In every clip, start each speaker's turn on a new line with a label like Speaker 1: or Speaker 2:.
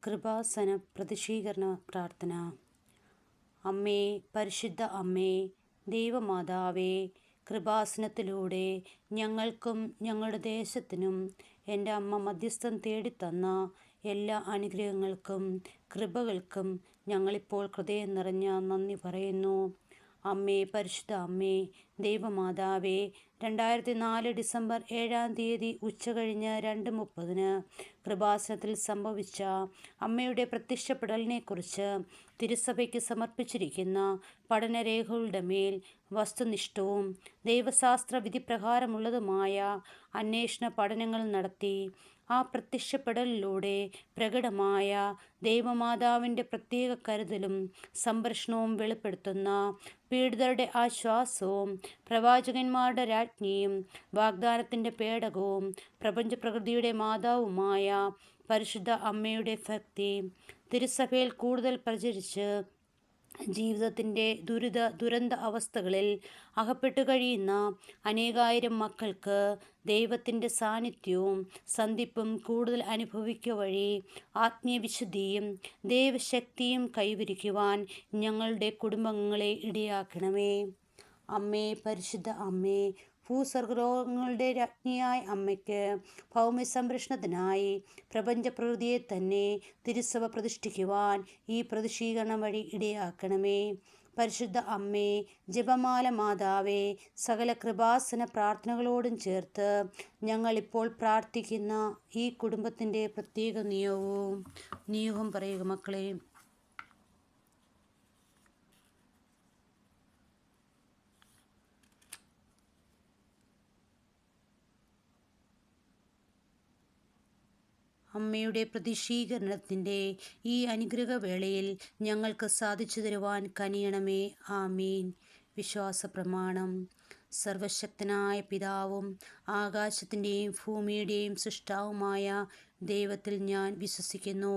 Speaker 1: കൃപാസന പ്രതിഷീകരണ പ്രാർത്ഥന. അമ്മേ, പരിശുദ്ധ അമ്മേ, ദൈവമാതാവേ, കൃപാസനത്തിലൂടെ ഞങ്ങൾക്കും ഞങ്ങളുടെ ദേശത്തിനും എൻ്റെ അമ്മ മധ്യസ്ഥം തേടിത്തന്ന എല്ലാ അനുഗ്രഹങ്ങൾക്കും കൃപകൾക്കും ഞങ്ങളിപ്പോൾ ഹൃദയം നിറഞ്ഞ നന്ദി പറയുന്നു. അമ്മേ, പരിശുദ്ധ അമ്മേ, ദൈവമാതാവേ, 2004 ഡിസംബർ 7 ഉച്ചകഴിഞ്ഞ് 2:30 കൃപാസനത്തിൽ സംഭവിച്ച അമ്മയുടെ പ്രത്യക്ഷപ്പെടലിനെക്കുറിച്ച് തിരുസഭയ്ക്ക് സമർപ്പിച്ചിരിക്കുന്ന പഠനരേഖകളുടെ മേൽ വസ്തുനിഷ്ഠവും ദൈവശാസ്ത്ര വിധിപ്രകാരമുള്ളതുമായ അന്വേഷണ പഠനങ്ങൾ നടത്തി ആ പ്രത്യക്ഷപ്പെടലിലൂടെ പ്രകടമായ ദൈവമാതാവിൻ്റെ പ്രത്യേക കരുതലും സംരക്ഷണവും വെളിപ്പെടുത്തുന്ന പീഡിതരുടെ ആശ്വാസവും പ്രവാചകന്മാരുടെ രാജ്ഞിയും വാഗ്ദാനത്തിൻ്റെ പേടകവും പ്രപഞ്ചപ്രകൃതിയുടെ മാതാവുമായ പരിശുദ്ധ അമ്മയുടെ ഭക്തി തിരുസഭയിൽ കൂടുതൽ പ്രചരിച്ച് ജീവിതത്തിൻ്റെ ദുരന്ത അവസ്ഥകളിൽ അകപ്പെട്ടു കഴിയുന്ന അനേകായിരം മക്കൾക്ക് ദൈവത്തിൻ്റെ സാന്നിധ്യവും സന്ധിപ്പും കൂടുതൽ അനുഭവിക്കുക വഴി ആത്മീയവിശുദ്ധിയും ദൈവശക്തിയും കൈവരിക്കുവാൻ ഞങ്ങളുടെ കുടുംബങ്ങളെ ഇടയാക്കണമേ. അമ്മേ, പരിശുദ്ധ അമ്മേ, ഭൂസ്വർഗലോകങ്ങളുടെ രാജ്ഞിയായ അമ്മയ്ക്ക് ഭൗമ്യ സംരക്ഷണത്തിനായി പ്രപഞ്ചപ്രകൃതിയെ തന്നെ തിരുസഭ പ്രതിഷ്ഠിക്കുവാൻ ഈ പ്രതിഷീകരണം വഴി ഇടയാക്കണമേ. പരിശുദ്ധ അമ്മേ, ജപമാല മാതാവേ, സകല കൃപാസന പ്രാർത്ഥനകളോടും ചേർത്ത് ഞങ്ങളിപ്പോൾ പ്രാർത്ഥിക്കുന്ന ഈ കുടുംബത്തിൻ്റെ പ്രത്യേക നിയോഗം പറയുക മക്കളെ. അമ്മയുടെ പ്രതിഷീകരണത്തിൻ്റെ ഈ അനുഗ്രഹവേളയിൽ ഞങ്ങൾക്ക് സാധിച്ചു തരുവാൻ കനിയണമേ. ആമീൻ. വിശ്വാസ പ്രമാണം. സർവശക്തനായ പിതാവും ആകാശത്തിൻ്റെയും ഭൂമിയുടെയും സൃഷ്ടാവുമായ ദൈവത്തിൽ ഞാൻ വിശ്വസിക്കുന്നു.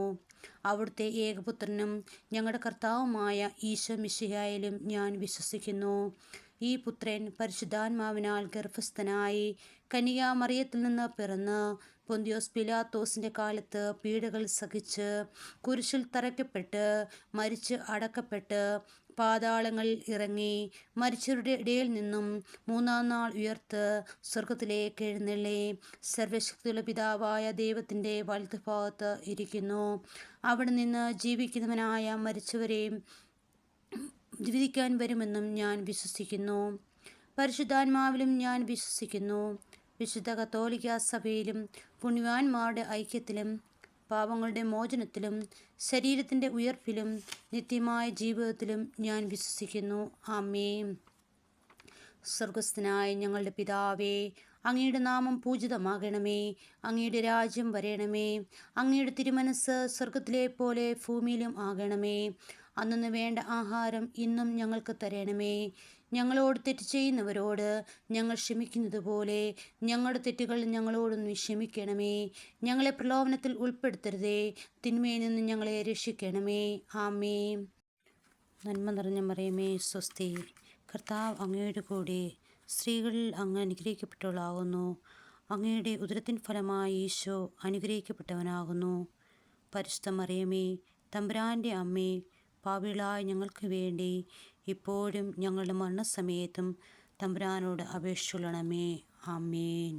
Speaker 1: അവിടുത്തെ ഏകപുത്രനും ഞങ്ങളുടെ കർത്താവുമായ ഈശോ മിശിഹായിലും ഞാൻ വിശ്വസിക്കുന്നു. ഈ പുത്രൻ പരിശുദ്ധാത്മാവിനാൽ ഗർഭസ്ഥനായി കന്യകാമറിയത്തിൽ നിന്ന് പിറന്ന് പൊന്തിയോസ് പിലാത്തോസിൻ്റെ കാലത്ത് പീഡകൾ സഹിച്ച് കുരിശിൽ തറയ്ക്കപ്പെട്ട് മരിച്ച് അടക്കപ്പെട്ട് പാതാളങ്ങളിൽ ഇറങ്ങി മരിച്ചവരുടെ ഇടയിൽ നിന്നും 3-ാം നാൾ ഉയർത്ത് സ്വർഗത്തിലേക്ക് എഴുന്നള്ളി സർവശക്തിയുള്ള പിതാവായ ദൈവത്തിൻ്റെ വലതുഭാഗത്ത് ഇരിക്കുന്നു. അവിടെ നിന്ന് ജീവിക്കുന്നവനായ മരിച്ചവരെയും വിധിക്കാൻ വരുമെന്നും ഞാൻ വിശ്വസിക്കുന്നു. പരിശുദ്ധാത്മാവിലും ഞാൻ വിശ്വസിക്കുന്നു. വിശുദ്ധ കത്തോലിക്ക സഭയിലും പുണ്യവാന്മാരുടെ ഐക്യത്തിലും പാപങ്ങളുടെ മോചനത്തിലും ശരീരത്തിൻ്റെ ഉയർപ്പിലും നിത്യമായ ജീവിതത്തിലും ഞാൻ വിശ്വസിക്കുന്നു. ആമേൻ. സ്വർഗസ്ഥനായ ഞങ്ങളുടെ പിതാവേ, അങ്ങയുടെ നാമം പൂജിതമാകണമേ. അങ്ങയുടെ രാജ്യം വരയണമേ. അങ്ങയുടെ തിരുമനസ് സ്വർഗത്തിലെ പോലെ ഭൂമിയിലും ആകണമേ. അന്നു വേണ്ട ആഹാരം ഇന്നും ഞങ്ങൾക്ക് തരണമേ. ഞങ്ങളോട് തെറ്റ് ചെയ്യുന്നവരോട് ഞങ്ങൾ ക്ഷമിക്കുന്നത് പോലെ ഞങ്ങളുടെ തെറ്റുകൾ ഞങ്ങളോടും ക്ഷമിക്കണമേ. ഞങ്ങളെ പ്രലോഭനത്തിൽ ഉൾപ്പെടുത്തരുതേ, തിന്മയിൽ നിന്ന് ഞങ്ങളെ രക്ഷിക്കണമേ. ആമേൻ. നന്മ നിറഞ്ഞ മറിയമേ, സ്വസ്തി. കർത്താവ് അങ്ങയുടെ കൂടെ സ്ത്രീകളിൽ അങ്ങ് അനുഗ്രഹിക്കപ്പെട്ടവളാകുന്നു. അങ്ങയുടെ ഉദരത്തിൻ ഫലമായി ഈശോ അനുഗ്രഹിക്കപ്പെട്ടവനാകുന്നു. പരിശുദ്ധ മറിയമേ, തമ്പുരാൻ്റെ അമ്മേ, പാപികളായ ഞങ്ങൾക്ക് വേണ്ടി ഇപ്പോഴും ഞങ്ങളുടെ മരണസമയത്തും തമ്പുരാനോട് അപേക്ഷിച്ചുകൊള്ളണമേ. ആമേൻ.